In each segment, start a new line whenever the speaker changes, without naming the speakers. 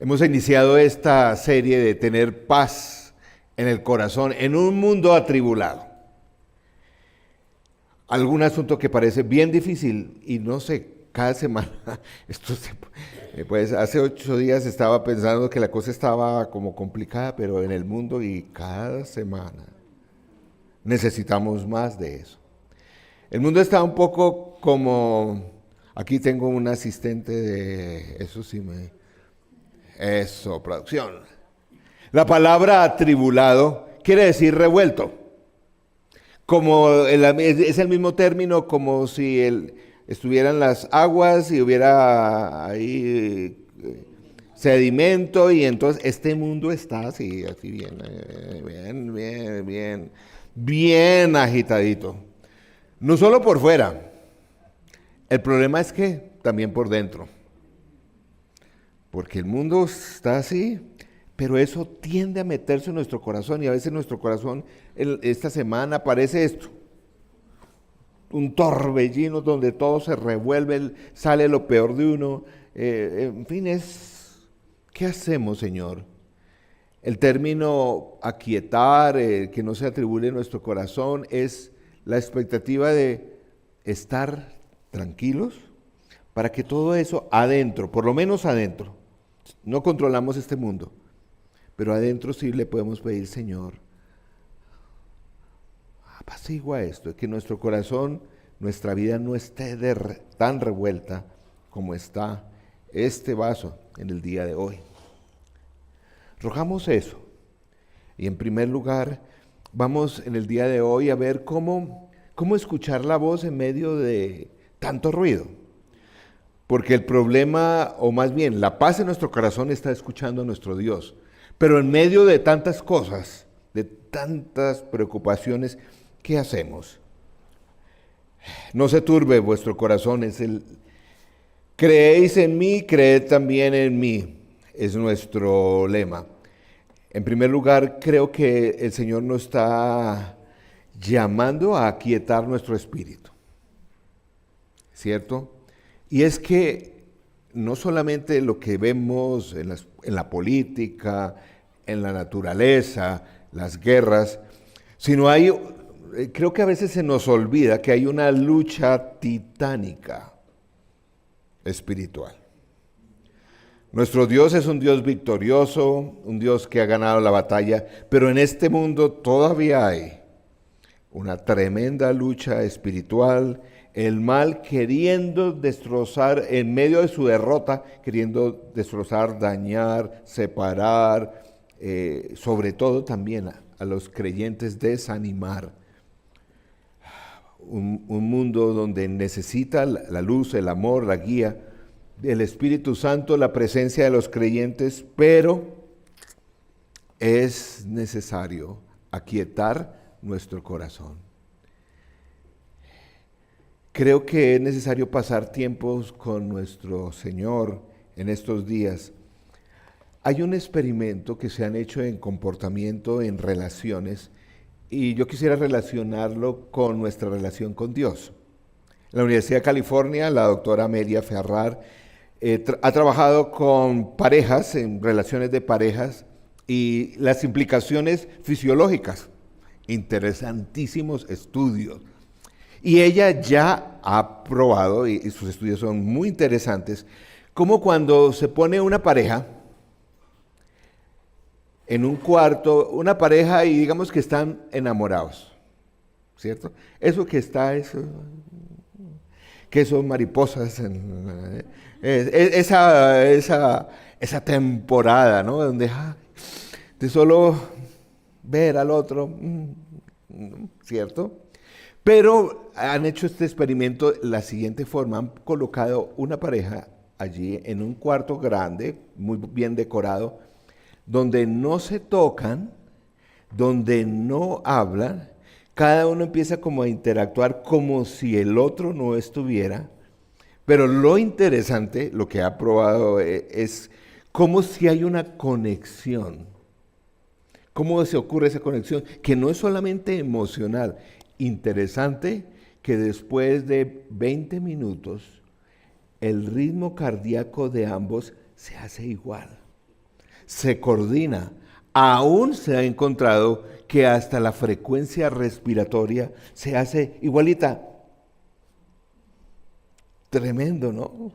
Hemos iniciado esta serie de tener paz en el corazón en un mundo atribulado. Algún asunto que parece bien difícil y no sé, cada semana, pues hace 8 días estaba pensando que la cosa estaba como complicada, pero en el mundo y cada semana necesitamos más de eso. El mundo está un poco como, aquí tengo un asistente de, eso, producción. La palabra atribulado quiere decir revuelto. Es el mismo término como si estuvieran las aguas y hubiera ahí sedimento y entonces este mundo está así bien agitadito. No solo por fuera, el problema es que también por dentro. Porque el mundo está así, pero eso tiende a meterse en nuestro corazón y a veces nuestro corazón esta semana parece esto. Un torbellino donde todo se revuelve, sale lo peor de uno. En fin, ¿qué hacemos, Señor? El término aquietar, que no se atribule en nuestro corazón, es la expectativa de estar tranquilos para que todo eso adentro, por lo menos adentro, no controlamos este mundo, pero adentro sí le podemos pedir, Señor, apacigua esto, que nuestro corazón, nuestra vida no esté tan revuelta como está este vaso en el día de hoy. Rogamos eso. Y en primer lugar, vamos en el día de hoy a ver cómo escuchar la voz en medio de tanto ruido. Porque el problema, o más bien, la paz en nuestro corazón está escuchando a nuestro Dios. Pero en medio de tantas cosas, de tantas preocupaciones, ¿qué hacemos? No se turbe vuestro corazón, creéis en mí, creed también en mí, es nuestro lema. En primer lugar, creo que el Señor nos está llamando a aquietar nuestro espíritu, ¿cierto? Y es que no solamente lo que vemos en la política, en la naturaleza, las guerras, sino creo que a veces se nos olvida que hay una lucha titánica espiritual. Nuestro Dios es un Dios victorioso, un Dios que ha ganado la batalla, pero en este mundo todavía hay una tremenda lucha espiritual, el mal queriendo destrozar, en medio de su derrota, queriendo destrozar, dañar, separar, sobre todo también a los creyentes desanimar. Un mundo donde necesita la luz, el amor, la guía del Espíritu Santo, la presencia de los creyentes, pero es necesario aquietar nuestro corazón. Creo que es necesario pasar tiempos con nuestro Señor en estos días. Hay un experimento que se han hecho en comportamiento, en relaciones, y yo quisiera relacionarlo con nuestra relación con Dios. En la Universidad de California, la doctora Amelia Ferrar ha trabajado con parejas, en relaciones de parejas, y las implicaciones fisiológicas. Interesantísimos estudios. Y ella ya ha probado, y sus estudios son muy interesantes, cómo cuando se pone una pareja en un cuarto, una pareja y digamos que están enamorados, ¿cierto? Eso que está, que son mariposas, esa temporada, ¿no? Donde de solo ver al otro, ¿cierto? Pero han hecho este experimento de la siguiente forma, han colocado una pareja allí en un cuarto grande, muy bien decorado, donde no se tocan, donde no hablan, cada uno empieza como a interactuar como si el otro no estuviera, pero lo interesante, lo que ha probado es como si hay una conexión. ¿Cómo se ocurre esa conexión? Que no es solamente emocional. Interesante que después de 20 minutos el ritmo cardíaco de ambos se hace igual. se coordina. Aún se ha encontrado que hasta la frecuencia respiratoria se hace igualita. Tremendo, ¿no?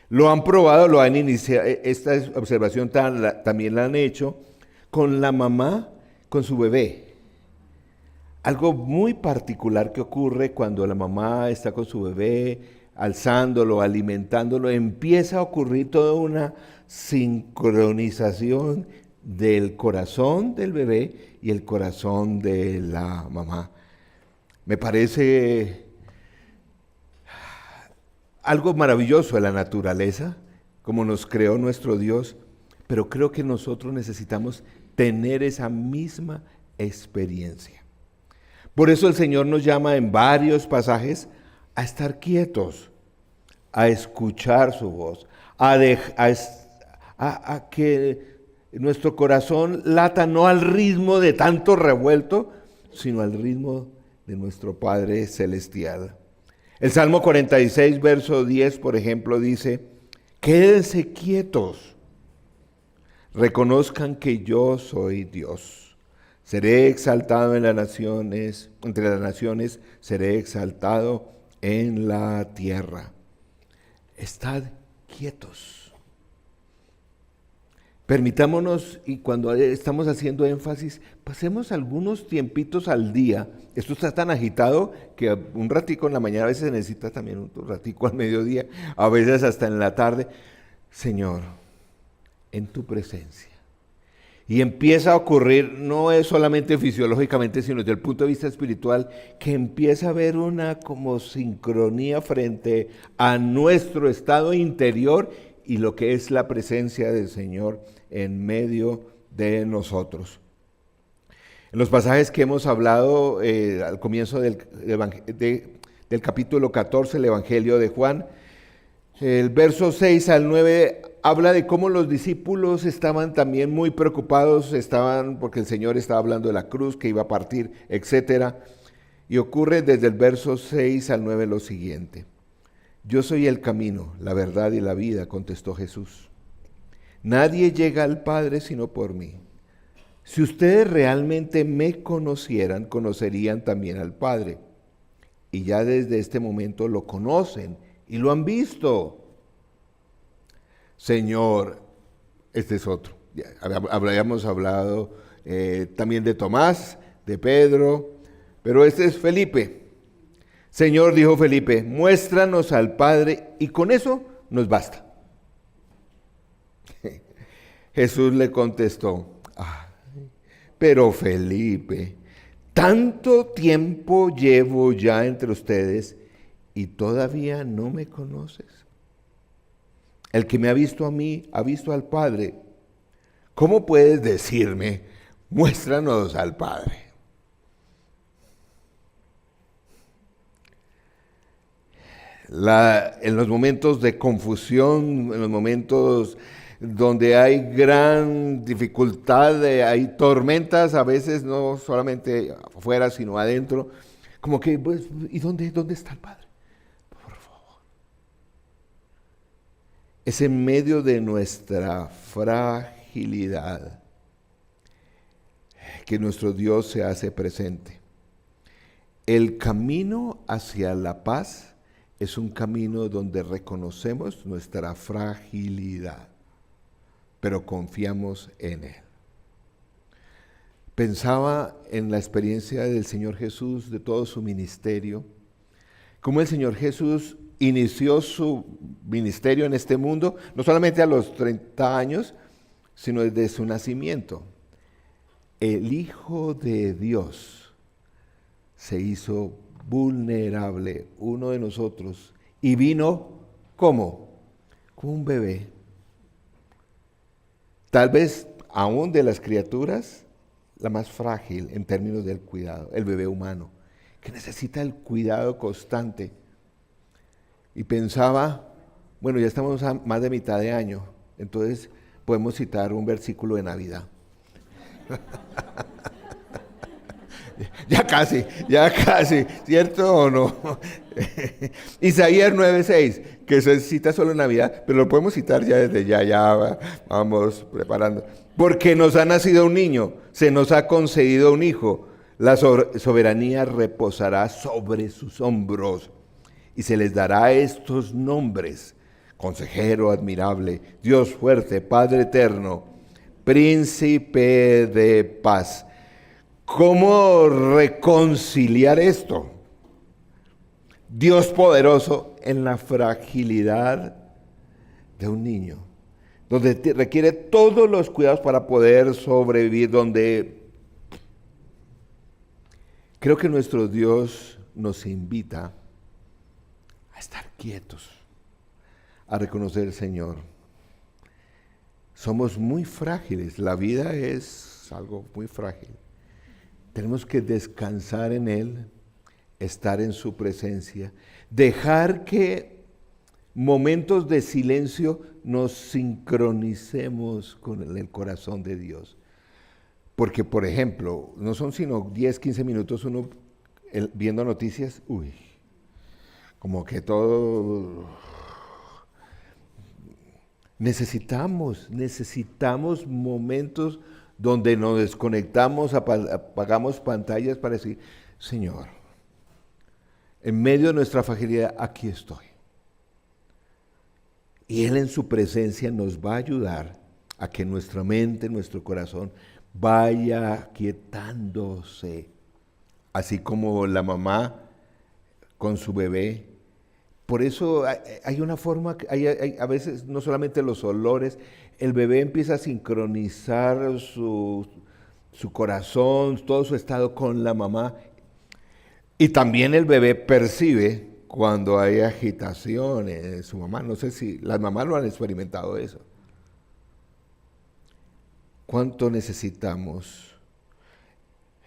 Lo han probado, lo han iniciado, esta observación también la han hecho con la mamá, con su bebé. Algo muy particular que ocurre cuando la mamá está con su bebé, alzándolo, alimentándolo, empieza a ocurrir toda una sincronización del corazón del bebé y el corazón de la mamá. Me parece algo maravilloso de la naturaleza, como nos creó nuestro Dios, pero creo que nosotros necesitamos tener esa misma experiencia. Por eso el Señor nos llama en varios pasajes a estar quietos, a escuchar su voz, a que nuestro corazón lata no al ritmo de tanto revuelto, sino al ritmo de nuestro Padre Celestial. El Salmo 46, verso 10, por ejemplo, dice: quédense quietos, reconozcan que yo soy Dios. Seré exaltado en las naciones, entre las naciones, seré exaltado en la tierra. Estad quietos. Permitámonos, y cuando estamos haciendo énfasis, pasemos algunos tiempitos al día. Esto está tan agitado que un ratico en la mañana, a veces se necesita también un ratico al mediodía, a veces hasta en la tarde. Señor, en tu presencia. Y empieza a ocurrir, no es solamente fisiológicamente, sino desde el punto de vista espiritual, que empieza a haber una como sincronía frente a nuestro estado interior y lo que es la presencia del Señor en medio de nosotros. En los pasajes que hemos hablado al comienzo del capítulo 14, el Evangelio de Juan, el verso 6 al 9 habla de cómo los discípulos estaban también muy preocupados, porque el Señor estaba hablando de la cruz, que iba a partir, etc. Y ocurre desde el verso 6 al 9 lo siguiente: yo soy el camino, la verdad y la vida, contestó Jesús. Nadie llega al Padre sino por mí. Si ustedes realmente me conocieran, conocerían también al Padre. Y ya desde este momento lo conocen y lo han visto. Señor, este es otro. Habríamos hablado también de Tomás, de Pedro, pero este es Felipe. Señor, dijo Felipe, muéstranos al Padre y con eso nos basta. Jesús le contestó: pero Felipe, tanto tiempo llevo ya entre ustedes y todavía no me conoces. El que me ha visto a mí, ha visto al Padre. ¿Cómo puedes decirme, muéstranos al Padre? En los momentos de confusión, en los momentos donde hay gran dificultad, hay tormentas, a veces no solamente afuera, sino adentro, como que, pues, ¿y dónde está el Padre? Por favor. Es en medio de nuestra fragilidad que nuestro Dios se hace presente. El camino hacia la paz es un camino donde reconocemos nuestra fragilidad, pero confiamos en Él. Pensaba en la experiencia del Señor Jesús, de todo su ministerio, cómo el Señor Jesús inició su ministerio en este mundo, no solamente a los 30 años, sino desde su nacimiento. El Hijo de Dios se hizo vulnerable, uno de nosotros, y vino ¿cómo? Como un bebé. Tal vez aún de las criaturas, la más frágil en términos del cuidado, el bebé humano, que necesita el cuidado constante. Y pensaba, bueno, ya estamos a más de mitad de año, entonces podemos citar un versículo de Navidad. ya casi, ¿cierto o no? Isaías 9:6, que se cita solo en Navidad, pero lo podemos citar ya desde ya vamos preparando. Porque nos ha nacido un niño, se nos ha concedido un hijo, la soberanía reposará sobre sus hombros y se les dará estos nombres: Consejero admirable, Dios fuerte, Padre eterno, Príncipe de paz. ¿Cómo reconciliar esto? Dios poderoso en la fragilidad de un niño, donde requiere todos los cuidados para poder sobrevivir, donde creo que nuestro Dios nos invita a estar quietos, a reconocer, Señor, somos muy frágiles, la vida es algo muy frágil. Tenemos que descansar en Él, estar en su presencia, dejar que momentos de silencio nos sincronicemos con el corazón de Dios. Porque, por ejemplo, no son sino 10, 15 minutos uno viendo noticias, como que todo... Necesitamos momentos donde nos desconectamos, apagamos pantallas para decir, Señor, en medio de nuestra fragilidad, aquí estoy. Y Él en su presencia nos va a ayudar a que nuestra mente, nuestro corazón vaya quietándose. Así como la mamá con su bebé. Por eso hay una forma, a veces no solamente los olores, el bebé empieza a sincronizar su corazón, todo su estado con la mamá. Y también el bebé percibe cuando hay agitación en su mamá. No sé si las mamás lo han experimentado eso. ¿Cuánto necesitamos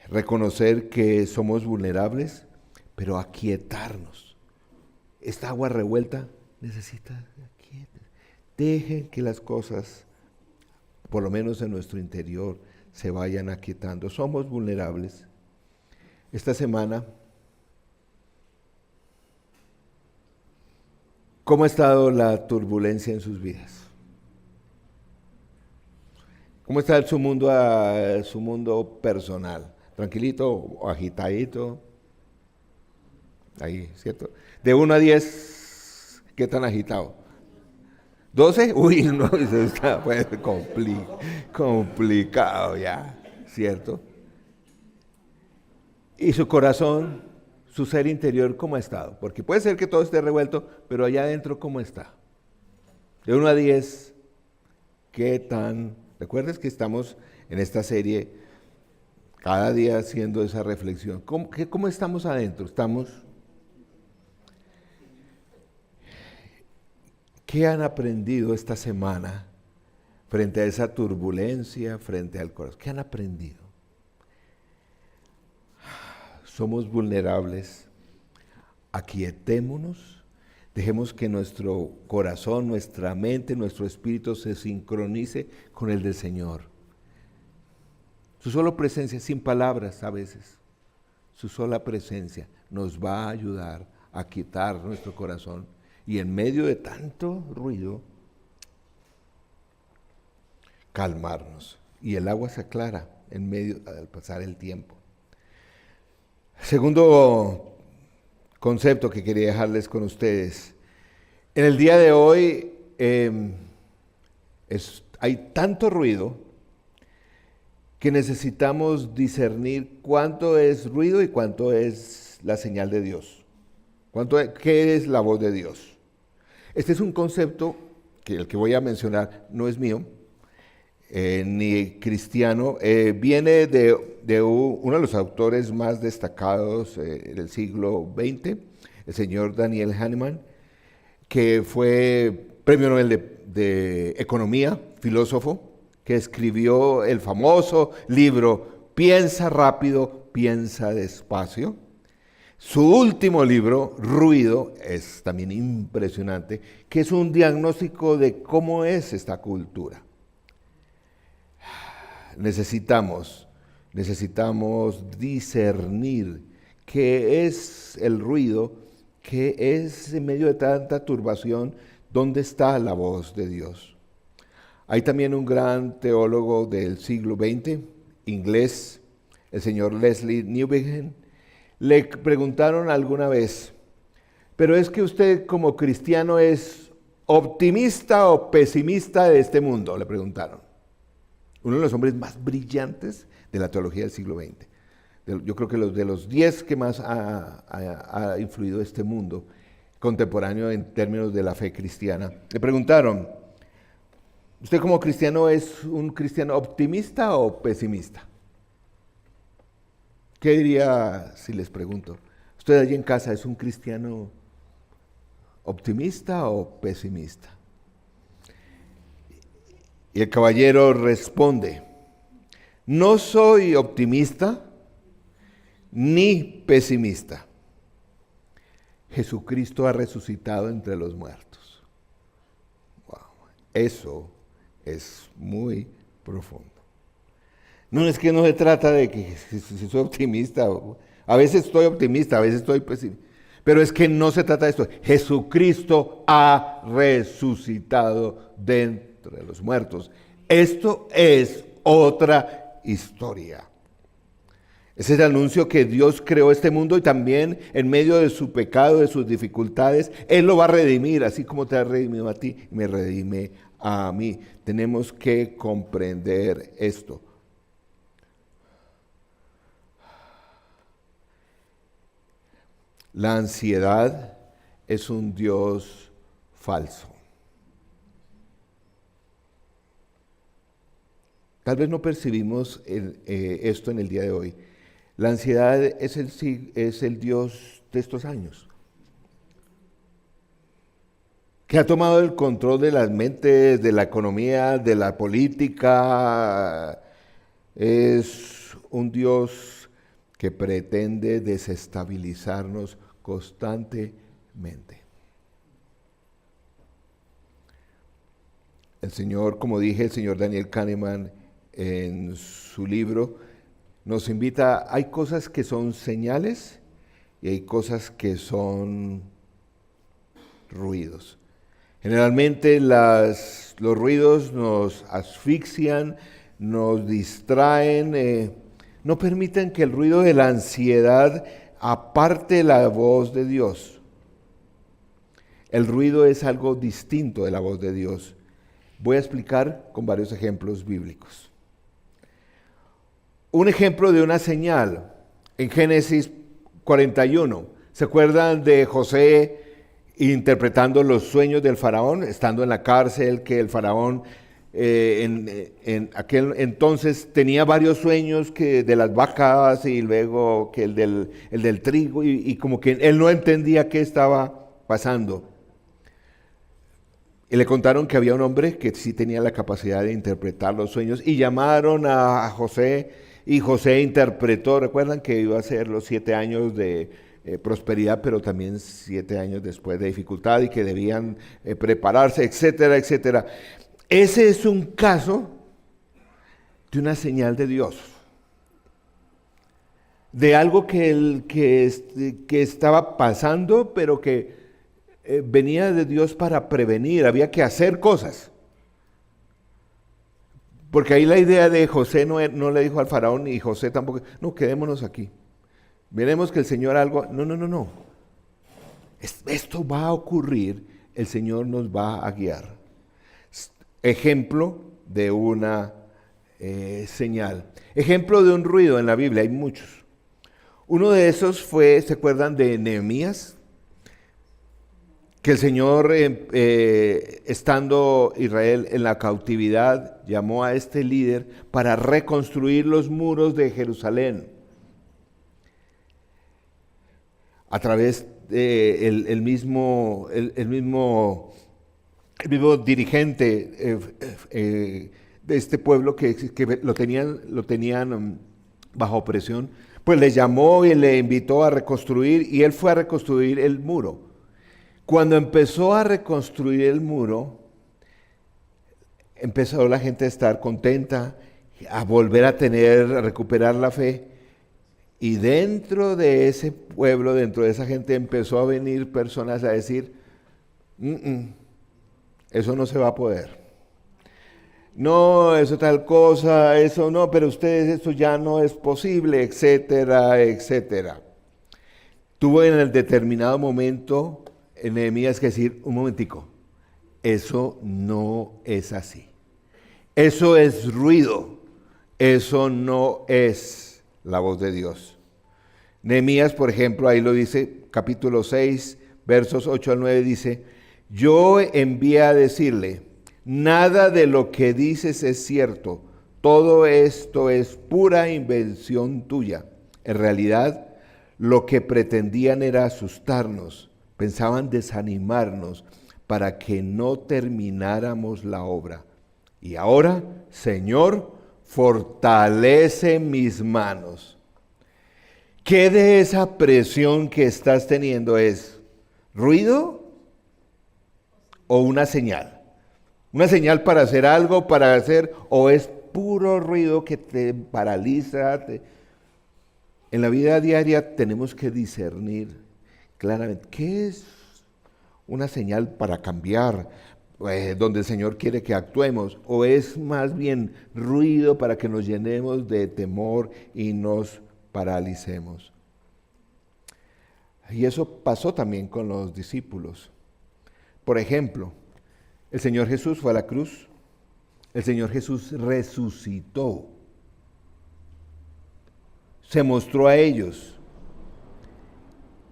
reconocer que somos vulnerables, pero aquietarnos? Esta agua revuelta necesita quietar. Dejen que las cosas, por lo menos en nuestro interior, se vayan aquietando. Somos vulnerables. Esta semana, ¿cómo ha estado la turbulencia en sus vidas? ¿Cómo está su mundo personal? ¿Tranquilito o agitadito? Ahí, ¿cierto? De 1 a 10, ¿qué tan agitado? ¿12? Uy, no, eso está pues, complicado ya, ¿cierto? Y su corazón, su ser interior, ¿cómo ha estado? Porque puede ser que todo esté revuelto, pero allá adentro, ¿cómo está? De 1 a 10, ¿qué tan? Recuerdes que estamos en esta serie cada día haciendo esa reflexión. ¿Cómo estamos adentro? ¿Qué han aprendido esta semana frente a esa turbulencia, frente al corazón? ¿Qué han aprendido? Somos vulnerables. Aquietémonos, dejemos que nuestro corazón, nuestra mente, nuestro espíritu se sincronice con el del Señor. Su sola presencia, sin palabras a veces, su sola presencia nos va a ayudar a quitar nuestro corazón. Y en medio de tanto ruido, calmarnos. Y el agua se aclara en medio al pasar el tiempo. Segundo concepto que quería dejarles con ustedes. En el día de hoy hay tanto ruido que necesitamos discernir cuánto es ruido y cuánto es la señal de Dios. ¿Qué es la voz de Dios? Este es un concepto que el que voy a mencionar no es mío, ni cristiano, viene de uno de los autores más destacados del siglo XX, el señor Daniel Kahneman, que fue premio Nobel de Economía, filósofo, que escribió el famoso libro Piensa rápido, piensa despacio. Su último libro, Ruido, es también impresionante, que es un diagnóstico de cómo es esta cultura. Necesitamos necesitamos discernir qué es el ruido, qué es en medio de tanta turbación, dónde está la voz de Dios. Hay también un gran teólogo del siglo XX, inglés, el señor Leslie Newbigin. Le preguntaron alguna vez, pero es que usted como cristiano es optimista o pesimista de este mundo, le preguntaron. Uno de los hombres más brillantes de la teología del siglo XX. Yo creo que de los 10 que más ha influido este mundo contemporáneo en términos de la fe cristiana. Le preguntaron, ¿usted como cristiano es un cristiano optimista o pesimista? ¿Qué diría si les pregunto? ¿Usted allí en casa es un cristiano optimista o pesimista? Y el caballero responde, no soy optimista ni pesimista. Jesucristo ha resucitado entre los muertos. Wow, eso es muy profundo. No es que no se trata de que si soy optimista, a veces estoy optimista, a veces estoy pesimista, pero es que no se trata de esto. Jesucristo ha resucitado de entre los muertos. Esto es otra historia. Ese es el anuncio que Dios creó este mundo y también en medio de su pecado, de sus dificultades, Él lo va a redimir, así como te ha redimido a ti, me redime a mí. Tenemos que comprender esto. La ansiedad es un Dios falso. Tal vez no percibimos esto en el día de hoy. La ansiedad es el Dios de estos años, que ha tomado el control de las mentes, de la economía, de la política. Es un Dios que pretende desestabilizarnos constantemente. El Señor, como dije, el señor Daniel Kahneman en su libro nos invita, hay cosas que son señales y hay cosas que son ruidos. Generalmente los ruidos nos asfixian, nos distraen, no permiten que el ruido de la ansiedad aparte la voz de Dios. El ruido es algo distinto de la voz de Dios. Voy a explicar con varios ejemplos bíblicos. Un ejemplo de una señal en Génesis 41. ¿Se acuerdan de José interpretando los sueños del faraón, estando en la cárcel, que el faraón en aquel entonces tenía varios sueños que de las vacas y luego que el del trigo y como que él no entendía qué estaba pasando? Y le contaron que había un hombre que sí tenía la capacidad de interpretar los sueños y llamaron a José y José interpretó. Recuerdan que iba a ser los 7 años de prosperidad, pero también 7 años después de dificultad y que debían prepararse, etcétera, etcétera. Ese es un caso de una señal de Dios, de algo que estaba pasando, pero que venía de Dios para prevenir, había que hacer cosas. Porque ahí la idea de José no le dijo al faraón y José tampoco, no, quedémonos aquí. Veremos que el Señor algo, no. Esto va a ocurrir, el Señor nos va a guiar. Ejemplo de una señal. Ejemplo de un ruido en la Biblia, hay muchos. Uno de esos fue, ¿se acuerdan de Nehemías? Que el Señor, estando Israel en la cautividad, llamó a este líder para reconstruir los muros de Jerusalén. A través del mismo dirigente de este pueblo que lo tenían bajo presión, pues le llamó y le invitó a reconstruir, y él fue a reconstruir el muro. Cuando empezó a reconstruir el muro, empezó la gente a estar contenta, a volver a a recuperar la fe. Y dentro de ese pueblo, dentro de esa gente, empezó a venir personas a decir, eso no se va a poder. No, eso tal cosa, eso no, pero ustedes, esto ya no es posible, etcétera, etcétera. Tuvo en el determinado momento en Nehemías que decir, un momentico, eso no es así. Eso es ruido, eso no es la voz de Dios. Nehemías, por ejemplo, ahí lo dice, capítulo 6, versos 8 al 9, dice, yo envié a decirle, nada de lo que dices es cierto, todo esto es pura invención tuya. En realidad, lo que pretendían era asustarnos, pensaban desanimarnos para que no termináramos la obra. Y ahora, Señor, fortalece mis manos. ¿Qué de esa presión que estás teniendo es ruido o una señal? ¿Una señal para hacer algo, para hacer, o es puro ruido que te paraliza? En la vida diaria tenemos que discernir claramente qué es una señal para cambiar, donde el Señor quiere que actuemos, o es más bien ruido para que nos llenemos de temor y nos paralicemos. Y eso pasó también con los discípulos. Por ejemplo, el Señor Jesús fue a la cruz, el Señor Jesús resucitó, se mostró a ellos.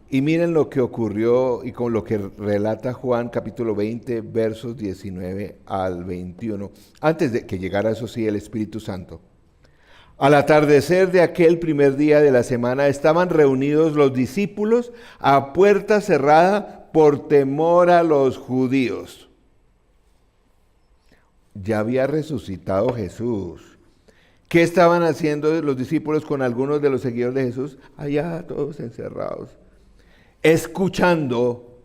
Y miren lo que ocurrió y con lo que relata Juan capítulo 20, versos 19 al 21, antes de que llegara, eso sí, el Espíritu Santo. Al atardecer de aquel primer día de la semana estaban reunidos los discípulos a puerta cerrada por temor a los judíos. Ya había resucitado Jesús. ¿Qué estaban haciendo los discípulos con algunos de los seguidores de Jesús? Allá todos encerrados, escuchando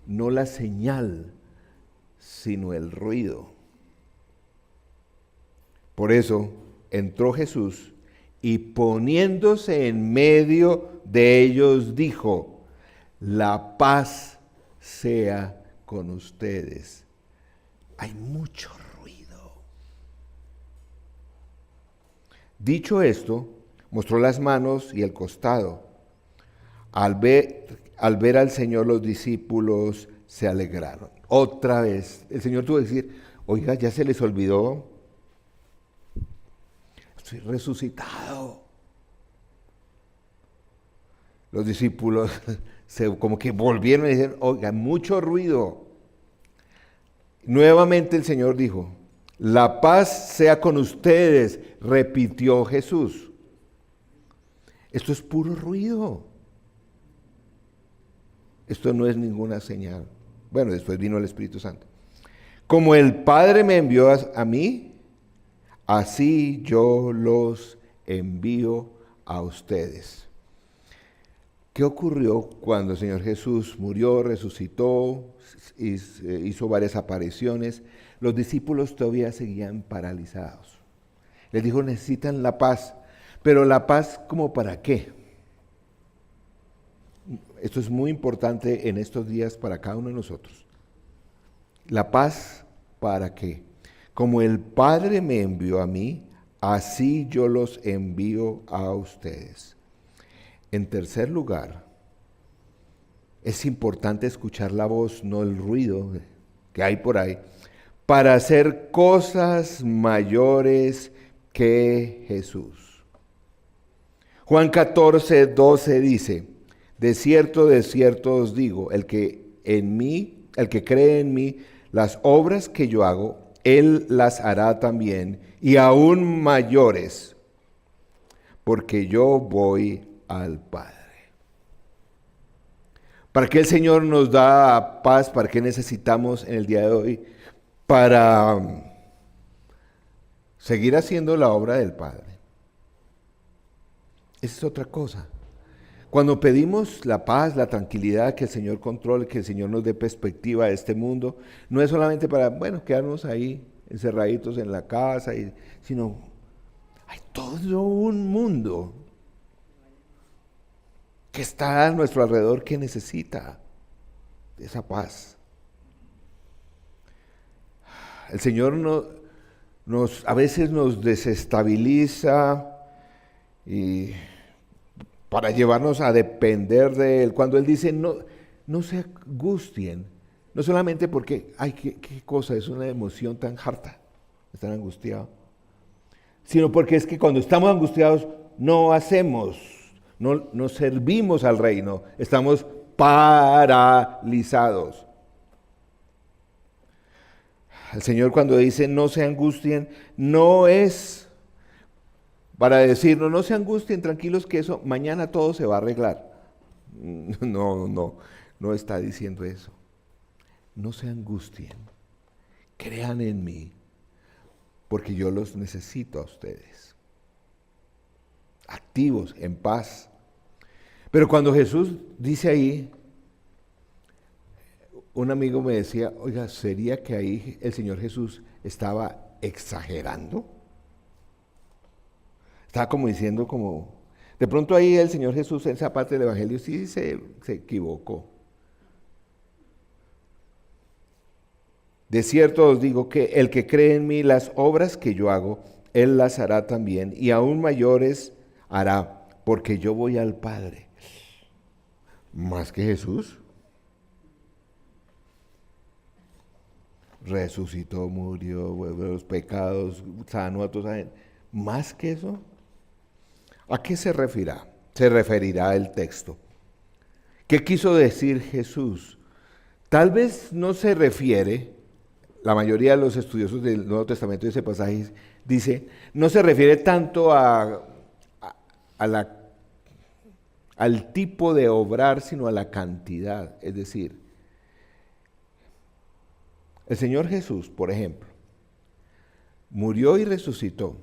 no la señal, sino el ruido. Por eso entró Jesús y poniéndose en medio de ellos dijo, la paz sea con ustedes. Hay mucho ruido. Dicho esto, mostró las manos y el costado. Al ver al Señor, los discípulos se alegraron. Otra vez, el Señor tuvo que decir, oiga, ya se les olvidó. Estoy resucitado. Los discípulos como que volvieron y dijeron, oiga, mucho ruido. Nuevamente el Señor dijo, la paz sea con ustedes, repitió Jesús. Esto es puro ruido. Esto no es ninguna señal. Bueno, después vino el Espíritu Santo. Como el Padre me envió a mí, así yo los envío a ustedes. ¿Qué ocurrió cuando el Señor Jesús murió, resucitó, hizo varias apariciones? Los discípulos todavía seguían paralizados. Les dijo, necesitan la paz. Pero la paz, ¿como para qué? Esto es muy importante en estos días para cada uno de nosotros. La paz, ¿para qué? Como el Padre me envió a mí, así yo los envío a ustedes. En tercer lugar, es importante escuchar la voz, no el ruido que hay por ahí, para hacer cosas mayores que Jesús. Juan 14, 12 dice, de cierto os digo, el que cree en mí, las obras que yo hago, él las hará también, y aún mayores, porque yo voy al Padre. ¿Para qué el Señor nos da paz? ¿Para qué necesitamos en el día de hoy? Para seguir haciendo la obra del Padre. Esa es otra cosa. Cuando pedimos la paz, la tranquilidad, que el Señor controle, que el Señor nos dé perspectiva a este mundo, no es solamente para, quedarnos ahí encerraditos en la casa, sino Hay todo un mundo que está a nuestro alrededor que necesita esa paz. El Señor a veces nos desestabiliza y para llevarnos a depender de Él. Cuando Él dice, no se angustien, no solamente porque, ay, qué cosa, es una emoción tan harta, estar angustiado, sino porque es que cuando estamos angustiados no hacemos, no servimos al reino, estamos paralizados. El Señor cuando dice no se angustien, no es para decirnos no se angustien, tranquilos que eso mañana todo se va a arreglar. No está diciendo eso. No se angustien, crean en mí, porque yo los necesito a ustedes. Activos, en paz. Pero cuando Jesús dice ahí, un amigo me decía, oiga, ¿sería que ahí el Señor Jesús estaba exagerando? Estaba como diciendo de pronto ahí el Señor Jesús en esa parte del Evangelio sí se equivocó. De cierto os digo que el que cree en mí, las obras que yo hago, él las hará también, y aún mayores hará, porque yo voy al Padre. ¿Más que Jesús? Resucitó, murió, vuelve los pecados, sanó a toda gente. ¿Más que eso? ¿A qué se referirá? Se referirá el texto. ¿Qué quiso decir Jesús? Tal vez no se refiere, la mayoría de los estudiosos del Nuevo Testamento de ese pasaje dice, no se refiere tanto al tipo de obrar, sino a la cantidad. Es decir, el Señor Jesús, por ejemplo, murió y resucitó.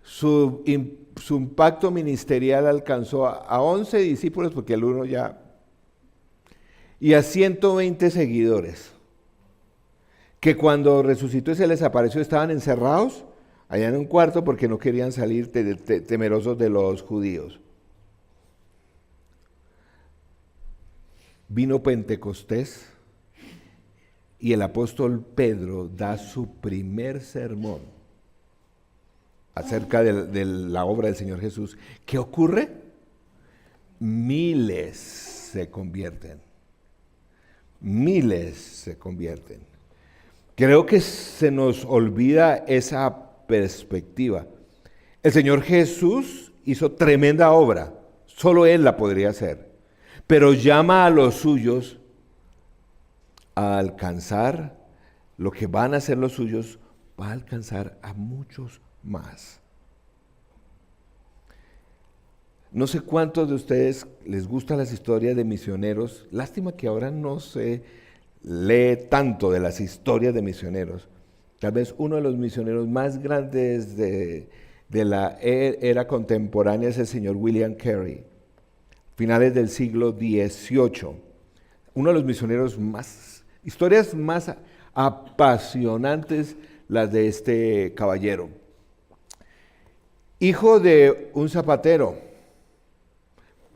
Su impacto ministerial alcanzó a 11 discípulos, porque el uno ya, y a 120 seguidores, que cuando resucitó y se les apareció estaban encerrados allá en un cuarto porque no querían salir temerosos de los judíos. Vino Pentecostés y el apóstol Pedro da su primer sermón acerca de la obra del Señor Jesús. ¿Qué ocurre? Miles se convierten. Miles se convierten. Creo que se nos olvida esa perspectiva. El Señor Jesús hizo tremenda obra, solo Él la podría hacer, pero llama a los suyos a alcanzar lo que van a hacer los suyos, va a alcanzar a muchos más. No sé cuántos de ustedes les gustan las historias de misioneros. Lástima que ahora no se lee tanto de las historias de misioneros. Tal vez uno de los misioneros más grandes de la era contemporánea es el señor William Carey, finales del siglo XVIII. Uno de los misioneros historias más apasionantes, las de este caballero. Hijo de un zapatero,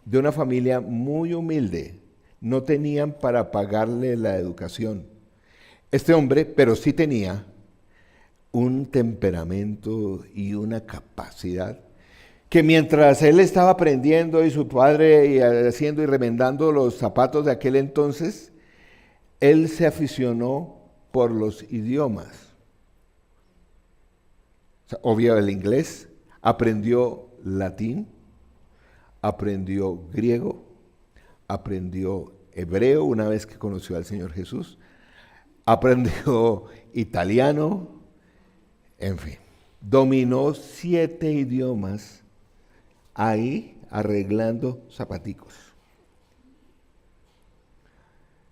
de una familia muy humilde, no tenían para pagarle la educación. Este hombre, pero sí tenía un temperamento y una capacidad que mientras él estaba aprendiendo y su padre haciendo y remendando los zapatos de aquel entonces, él se aficionó por los idiomas. O sea, obvio el inglés, aprendió latín, aprendió griego, aprendió hebreo una vez que conoció al Señor Jesús, aprendió italiano, en fin, dominó 7 idiomas ahí arreglando zapaticos.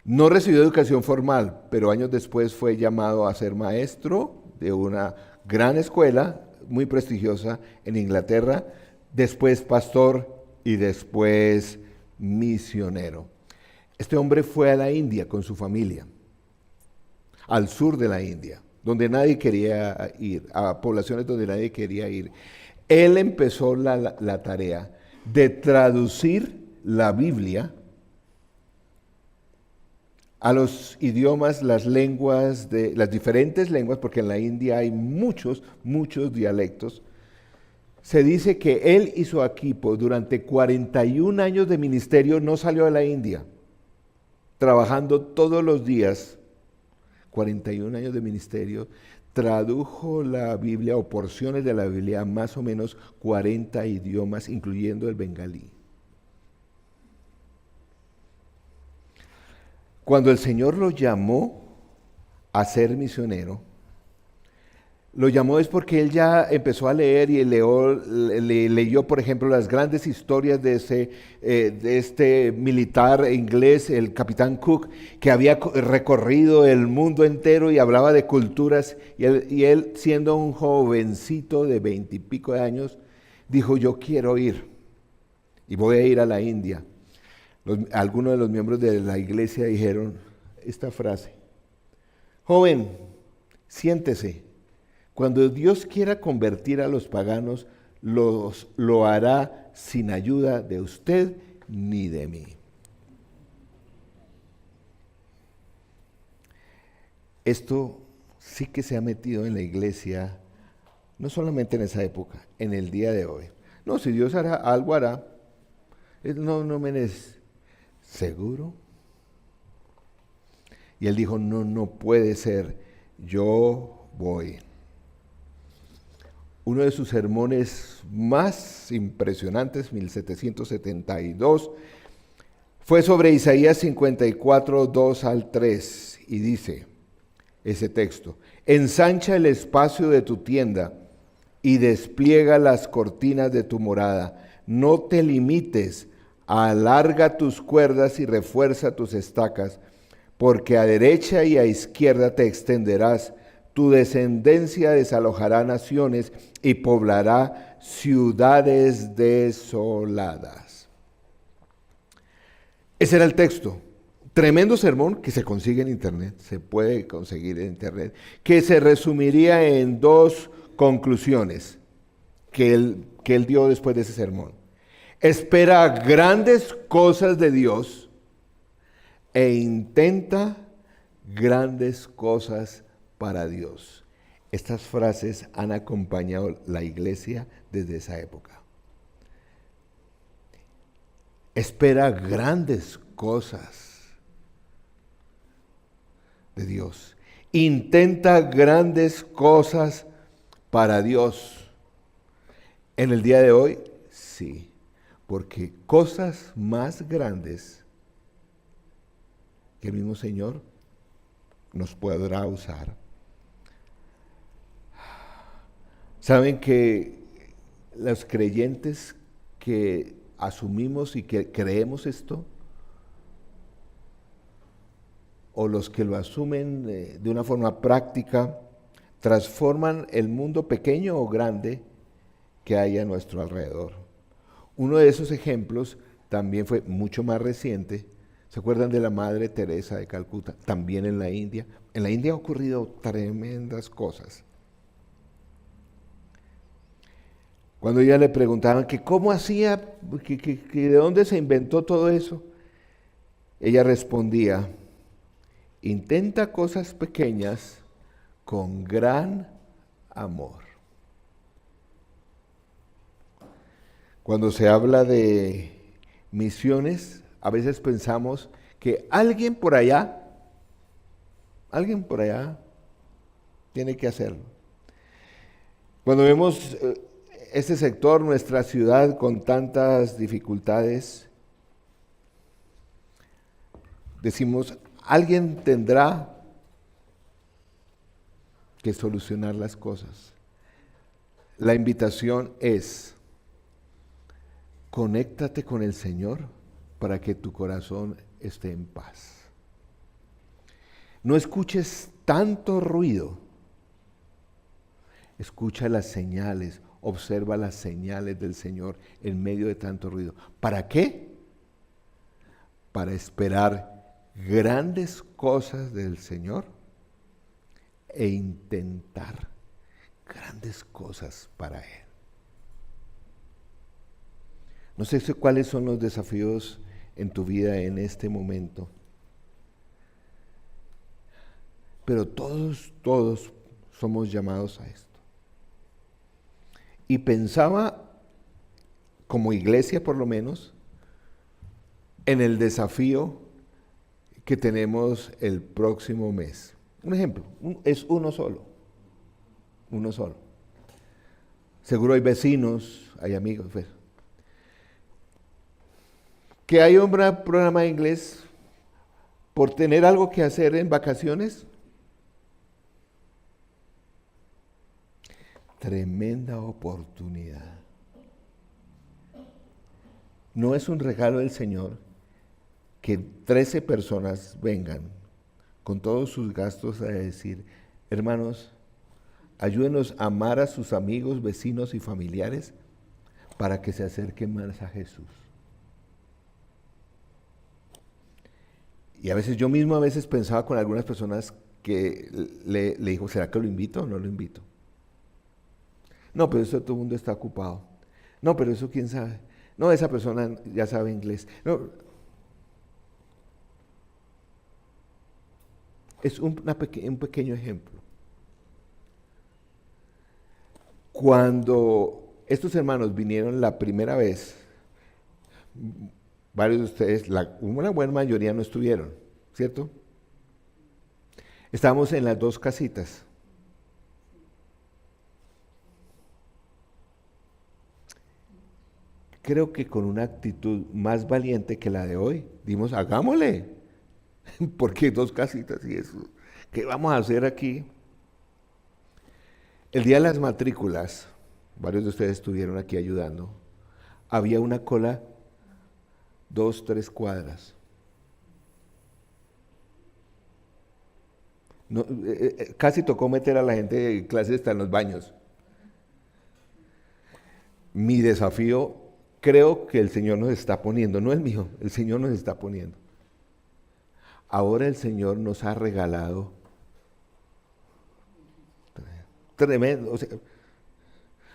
No recibió educación formal, pero años después fue llamado a ser maestro de una gran escuela muy prestigiosa en Inglaterra, después pastor y después misionero. Este hombre fue a la India con su familia, al sur de la India. donde nadie quería ir, a poblaciones donde nadie quería ir. Él empezó la tarea de traducir la Biblia a los idiomas, las lenguas, las diferentes lenguas, porque en la India hay muchos dialectos. Se dice que él y su equipo durante 41 años de ministerio no salió a la India, trabajando todos los días, 41 años de ministerio, tradujo la Biblia o porciones de la Biblia a más o menos 40 idiomas, incluyendo el bengalí. Cuando el Señor lo llamó a ser misionero, lo llamó es porque él ya empezó a leer y leyó, por ejemplo, las grandes historias de este militar inglés, el capitán Cook, que había recorrido el mundo entero y hablaba de culturas, y él siendo un jovencito de 20 y pico de años, dijo: yo quiero ir y voy a ir a la India. Algunos de los miembros de la iglesia dijeron esta frase: joven, siéntese. Cuando Dios quiera convertir a los paganos, lo hará sin ayuda de usted ni de mí. Esto sí que se ha metido en la iglesia, no solamente en esa época, en el día de hoy. No, si Dios hará algo, hará. No me es seguro. Y él dijo: no puede ser, yo voy. Uno de sus sermones más impresionantes, 1772, fue sobre Isaías 54, 2 al 3, y dice ese texto: ensancha el espacio de tu tienda y despliega las cortinas de tu morada. No te limites, alarga tus cuerdas y refuerza tus estacas, porque a derecha y a izquierda te extenderás. Tu descendencia desalojará naciones y poblará ciudades desoladas. Ese era el texto. Tremendo sermón que se consigue en internet, se puede conseguir en internet, que se resumiría en dos conclusiones que él dio después de ese sermón. Espera grandes cosas de Dios e intenta grandes cosas para Dios. Estas frases han acompañado la iglesia desde esa época. Espera grandes cosas de Dios. Intenta grandes cosas para Dios. En el día de hoy, sí, porque cosas más grandes que el mismo Señor nos podrá usar. Saben que los creyentes que asumimos y que creemos esto, o los que lo asumen de una forma práctica, transforman el mundo pequeño o grande que hay a nuestro alrededor. Uno de esos ejemplos también fue mucho más reciente. ¿Se acuerdan de la Madre Teresa de Calcuta? También en la India. En la India ha ocurrido tremendas cosas. Cuando ella le preguntaban que cómo hacía, que de dónde se inventó todo eso, ella respondía: intenta cosas pequeñas con gran amor. Cuando se habla de misiones, a veces pensamos que alguien por allá tiene que hacerlo. Cuando vemos este sector, nuestra ciudad, con tantas dificultades, decimos: alguien tendrá que solucionar las cosas. La invitación es: conéctate con el Señor para que tu corazón esté en paz. No escuches tanto ruido. Escucha las señales, observa las señales del Señor en medio de tanto ruido. ¿Para qué? Para esperar grandes cosas del Señor e intentar grandes cosas para Él. No sé cuáles son los desafíos en tu vida en este momento, pero todos somos llamados a esto. Y pensaba, como iglesia por lo menos, en el desafío que tenemos el próximo mes. Un ejemplo, es uno solo. Seguro hay vecinos, hay amigos. Pues. Que hay un programa de inglés por tener algo que hacer en vacaciones. Tremenda oportunidad. No es un regalo del Señor que 13 personas vengan con todos sus gastos a decir, hermanos, ayúdenos a amar a sus amigos, vecinos y familiares para que se acerquen más a Jesús. Y a veces yo mismo pensaba con algunas personas que le dijo, ¿será que lo invito o no lo invito? No, pero eso todo el mundo está ocupado. No, pero eso quién sabe. No, esa persona ya sabe inglés. No. Es un pequeño ejemplo. Cuando estos hermanos vinieron la primera vez, varios de ustedes, una buena mayoría no estuvieron, ¿cierto? Estábamos en las dos casitas. Creo que con una actitud más valiente que la de hoy, dimos, hagámosle, porque dos casitas y eso, ¿qué vamos a hacer aquí? El día de las matrículas, varios de ustedes estuvieron aquí ayudando, había una cola 2-3 cuadras. No, casi tocó meter a la gente de clases hasta en los baños. Mi desafío, creo que el Señor nos está poniendo, no el mío, el Señor nos está poniendo. Ahora el Señor nos ha regalado tremendo. O sea,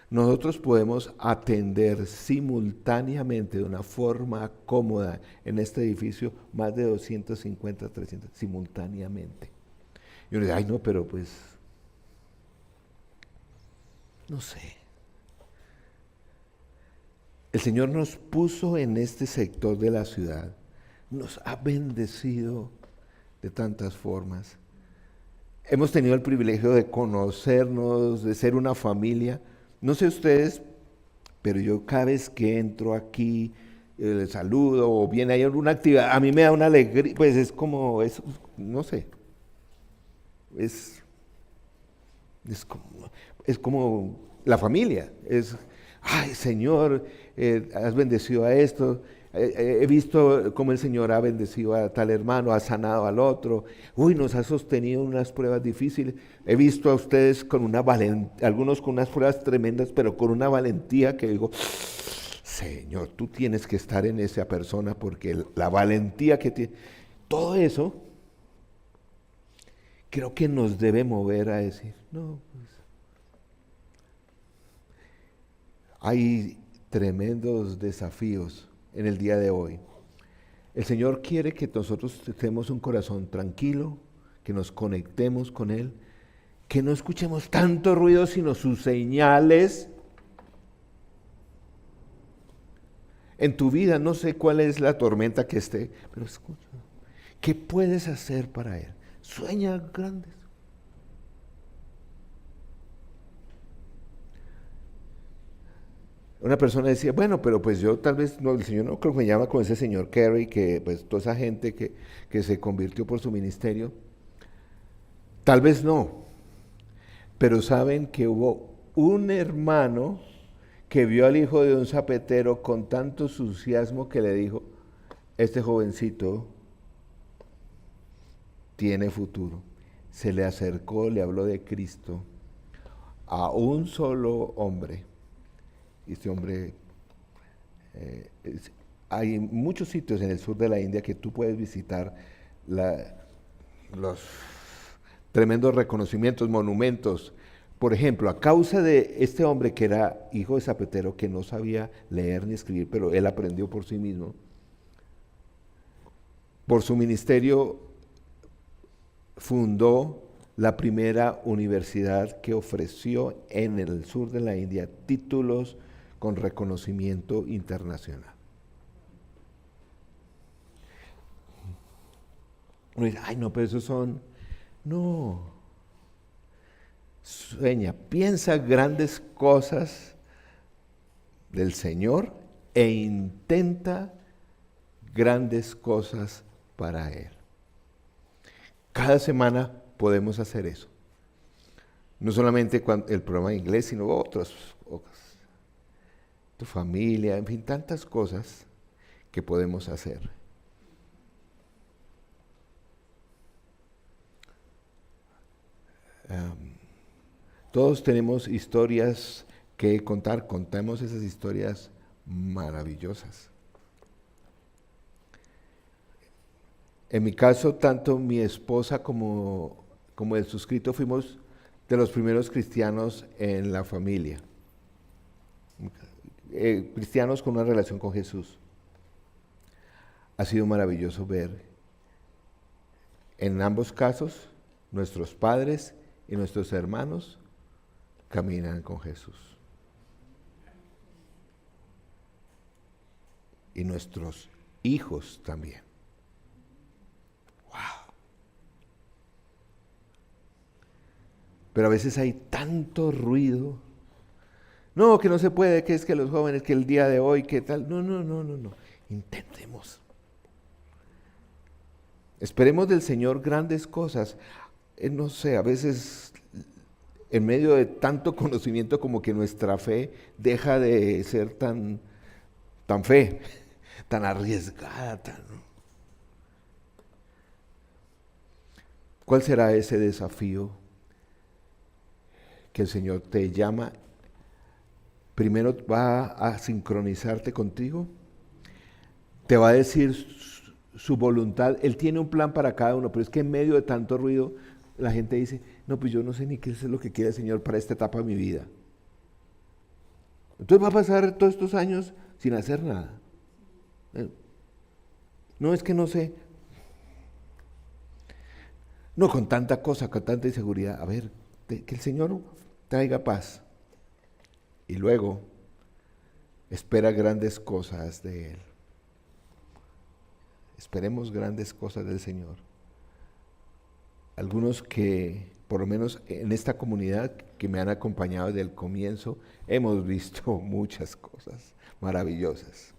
nosotros podemos atender simultáneamente de una forma cómoda en este edificio más de 250, 300, simultáneamente. Y uno dice, ay no, pero pues, no sé. El Señor nos puso en este sector de la ciudad, nos ha bendecido de tantas formas. Hemos tenido el privilegio de conocernos, de ser una familia. No sé ustedes, pero yo cada vez que entro aquí, les saludo o viene ahí alguna actividad, a mí me da una alegría, pues es como, no sé, es como la familia, ay Señor, has bendecido a esto, he visto cómo el Señor ha bendecido a tal hermano, ha sanado al otro, nos ha sostenido en unas pruebas difíciles, he visto a ustedes con algunos con unas pruebas tremendas, pero con una valentía que digo, Señor, tú tienes que estar en esa persona porque la valentía que tiene, todo eso, creo que nos debe mover a decir, no, pues, hay tremendos desafíos en el día de hoy. El Señor quiere que nosotros tengamos un corazón tranquilo, que nos conectemos con Él, que no escuchemos tanto ruido, sino sus señales. En tu vida, no sé cuál es la tormenta que esté, pero escucha. ¿Qué puedes hacer para Él? Sueña grandes. Una persona decía, bueno, pero pues yo tal vez, no, el Señor no creo que me llama con ese señor Kerry, que pues toda esa gente que se convirtió por su ministerio, tal vez no, pero saben que hubo un hermano que vio al hijo de un zapatero con tanto entusiasmo que le dijo, este jovencito tiene futuro. Se le acercó, le habló de Cristo a un solo hombre. Y este hombre, hay muchos sitios en el sur de la India que tú puedes visitar los tremendos reconocimientos, monumentos. Por ejemplo, a causa de este hombre que era hijo de zapatero, que no sabía leer ni escribir, pero él aprendió por sí mismo, por su ministerio fundó la primera universidad que ofreció en el sur de la India títulos con reconocimiento internacional. Uno dice, ay no, pero esos son... No. Sueña, piensa grandes cosas del Señor e intenta grandes cosas para Él. Cada semana podemos hacer eso. No solamente el programa de inglés, sino otras. Tu familia, en fin, tantas cosas que podemos hacer. Todos tenemos historias que contar, contamos esas historias maravillosas. En mi caso, tanto mi esposa como el suscrito fuimos de los primeros cristianos en la familia. Cristianos con una relación con Jesús. Ha sido maravilloso ver en ambos casos nuestros padres y nuestros hermanos caminan con Jesús. Y nuestros hijos también. ¡Wow! Pero a veces hay tanto ruido. No, que no se puede, que es que los jóvenes, que el día de hoy, que tal. No. Intentemos. Esperemos del Señor grandes cosas. No sé, a veces en medio de tanto conocimiento como que nuestra fe deja de ser tan fe, tan arriesgada. ¿Cuál será ese desafío que el Señor te llama? Primero va a sincronizarte contigo, te va a decir su voluntad. Él tiene un plan para cada uno, pero es que en medio de tanto ruido la gente dice, no, pues yo no sé ni qué es lo que quiere el Señor para esta etapa de mi vida. Entonces va a pasar todos estos años sin hacer nada. No, es que no sé. No, con tanta cosa, con tanta inseguridad. A ver, que el Señor traiga paz. Y luego espera grandes cosas de Él. Esperemos grandes cosas del Señor. Algunos que, por lo menos en esta comunidad que me han acompañado desde el comienzo, hemos visto muchas cosas maravillosas.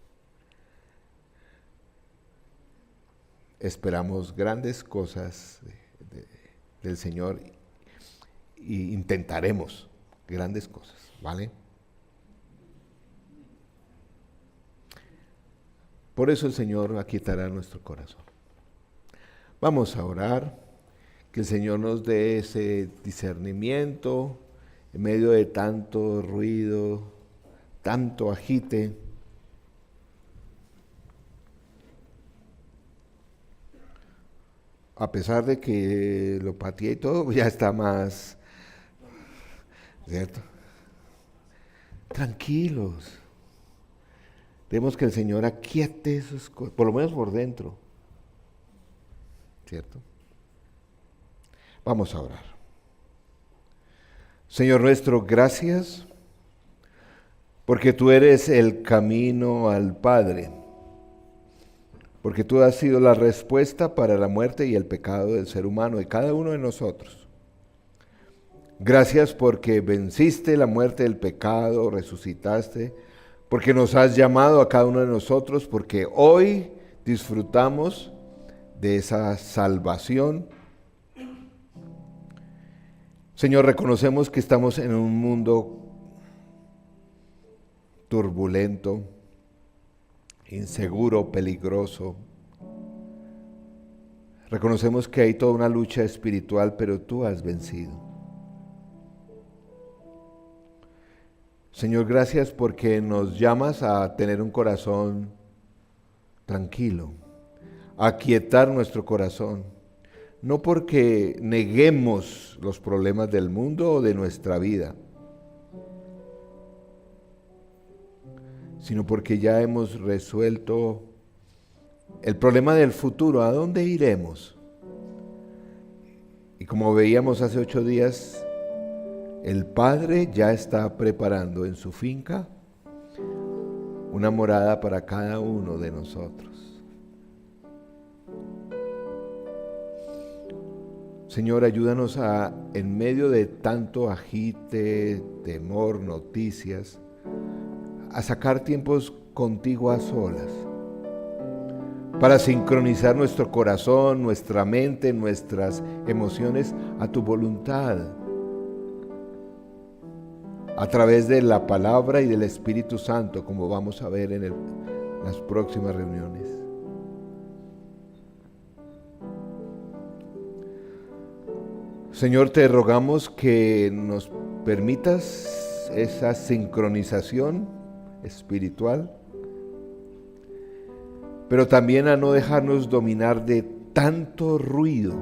Esperamos grandes cosas del Señor e intentaremos grandes cosas, ¿vale? Por eso el Señor aquietará nuestro corazón. Vamos a orar, que el Señor nos dé ese discernimiento en medio de tanto ruido, tanto agite. A pesar de que lo pateé y todo, ya está más, ¿cierto? Tranquilos. Debemos que el Señor aquiete esas cosas, por lo menos por dentro, ¿cierto? Vamos a orar. Señor nuestro, gracias, porque tú eres el camino al Padre, porque tú has sido la respuesta para la muerte y el pecado del ser humano, de cada uno de nosotros. Gracias porque venciste la muerte del pecado, resucitaste, porque nos has llamado a cada uno de nosotros, porque hoy disfrutamos de esa salvación. Señor, reconocemos que estamos en un mundo turbulento, inseguro, peligroso. Reconocemos que hay toda una lucha espiritual, pero tú has vencido. Señor, gracias porque nos llamas a tener un corazón tranquilo, a aquietar nuestro corazón, no porque neguemos los problemas del mundo o de nuestra vida, sino porque ya hemos resuelto el problema del futuro. ¿A dónde iremos? Y como veíamos hace 8 días, el Padre ya está preparando en su finca una morada para cada uno de nosotros. Señor, ayúdanos a, en medio de tanto agite, temor, noticias, a sacar tiempos contigo a solas, para sincronizar nuestro corazón, nuestra mente, nuestras emociones a tu voluntad, a través de la palabra y del Espíritu Santo, como vamos a ver en las próximas reuniones. Señor, te rogamos que nos permitas esa sincronización espiritual, pero también a no dejarnos dominar de tanto ruido.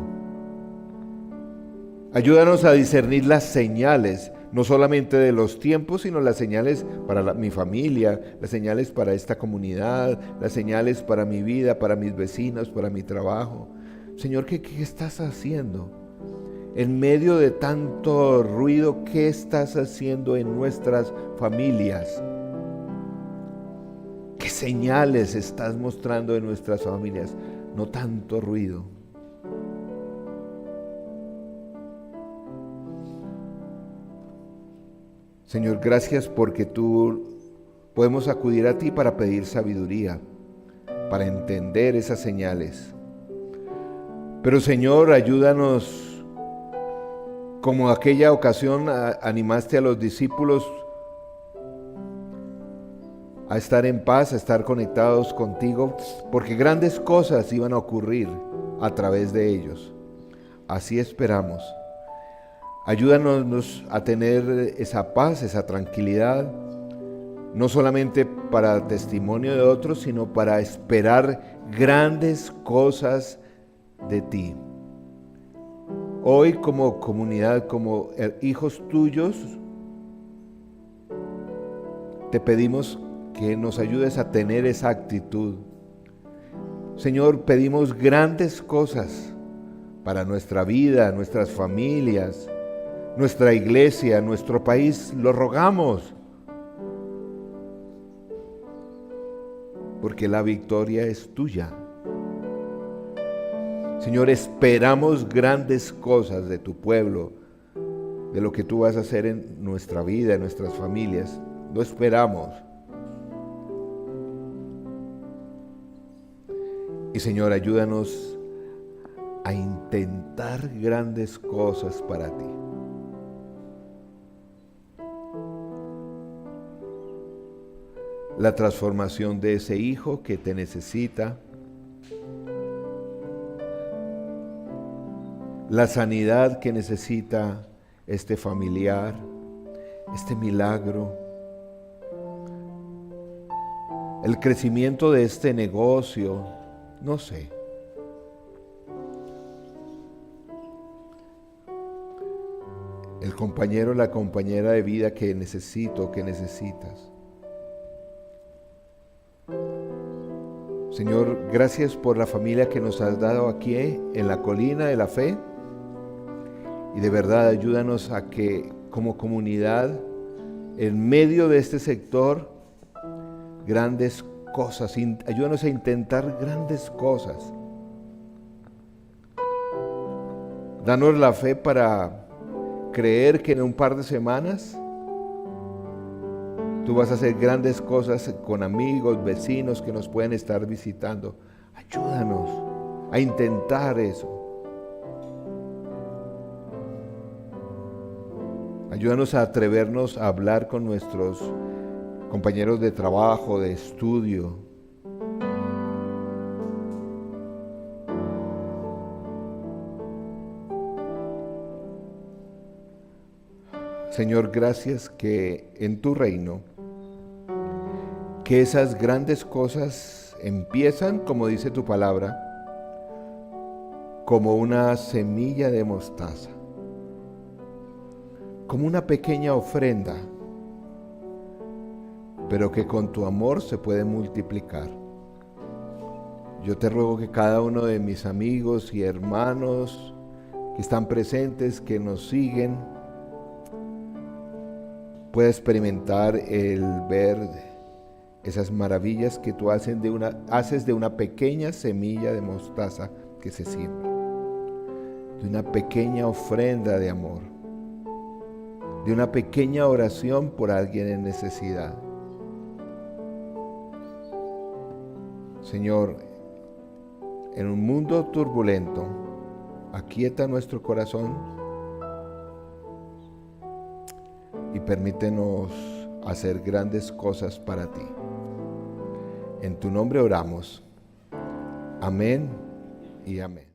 Ayúdanos a discernir las señales, no solamente de los tiempos, sino las señales para mi familia, las señales para esta comunidad, las señales para mi vida, para mis vecinos, para mi trabajo. Señor, ¿qué estás haciendo? En medio de tanto ruido, ¿qué estás haciendo en nuestras familias? ¿Qué señales estás mostrando en nuestras familias? No tanto ruido. Señor, gracias porque podemos acudir a ti para pedir sabiduría, para entender esas señales. Pero Señor, ayúdanos, como aquella ocasión animaste a los discípulos a estar en paz, a estar conectados contigo, porque grandes cosas iban a ocurrir a través de ellos. Así esperamos. Ayúdanos a tener esa paz, esa tranquilidad, no solamente para testimonio de otros, sino para esperar grandes cosas de ti. Hoy, como comunidad, como hijos tuyos, te pedimos que nos ayudes a tener esa actitud. Señor, pedimos grandes cosas para nuestra vida, nuestras familias, nuestra iglesia, nuestro país. Lo rogamos, porque la victoria es tuya. Señor, esperamos grandes cosas de tu pueblo, de lo que tú vas a hacer en nuestra vida, en nuestras familias. Lo esperamos. Y Señor, ayúdanos a intentar grandes cosas para ti. La transformación de ese hijo que te necesita, la sanidad que necesita este familiar, este milagro, el crecimiento de este negocio, no sé. El compañero, la compañera de vida que necesito, que necesitas. Señor, gracias por la familia que nos has dado aquí en la colina de la fe. Y de verdad ayúdanos a que como comunidad, en medio de este sector, grandes cosas, ayúdanos a intentar grandes cosas. Danos la fe para creer que en un par de semanas tú vas a hacer grandes cosas con amigos, vecinos que nos pueden estar visitando. Ayúdanos a intentar eso. Ayúdanos a atrevernos a hablar con nuestros compañeros de trabajo, de estudio. Señor, gracias que en tu reino, que esas grandes cosas empiezan, como dice tu palabra, como una semilla de mostaza, como una pequeña ofrenda, pero que con tu amor se puede multiplicar. Yo te ruego que cada uno de mis amigos y hermanos que están presentes, que nos siguen, pueda experimentar el ver esas maravillas que tú haces de una pequeña semilla de mostaza que se siembra, de una pequeña ofrenda de amor, de una pequeña oración por alguien en necesidad. Señor, en un mundo turbulento, aquieta nuestro corazón y permítenos hacer grandes cosas para ti. En tu nombre oramos. Amén y amén.